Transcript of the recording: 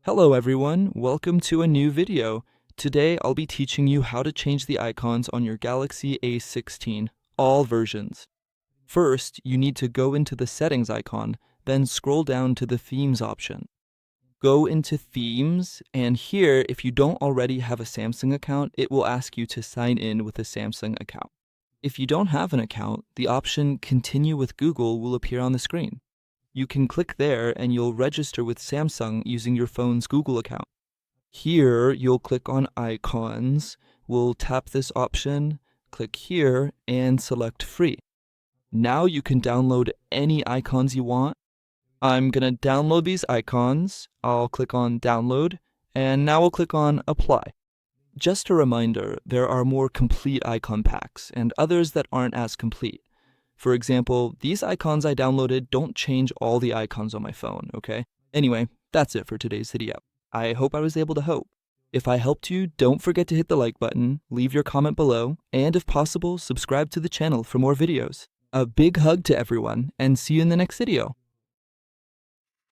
Hello everyone, welcome to a new video. Today I'll be teaching you how to change the icons on your Galaxy A16, all versions. First, you need to go into the settings icon, then scroll down to the themes option. Go into themes, and here, if you don't already have a Samsung account, it will ask you to sign in with a Samsung account. If you don't have an account, the option Continue with Google will appear on the screen. You can click there and you'll register with Samsung using your phone's Google account. Here, you'll click on Icons, we'll tap this option, click here, and select Free. Now you can download any icons you want. I'm gonna download these icons, I'll click on Download, and now we'll click on Apply. Just a reminder, there are more complete icon packs and others that aren't as complete. For example, these icons I downloaded don't change all the icons on my phone, okay? Anyway, that's it for today's video. I hope I was able to help. If I helped you, don't forget to hit the like button, leave your comment below, and if possible, subscribe to the channel for more videos. A big hug to everyone, and see you in the next video.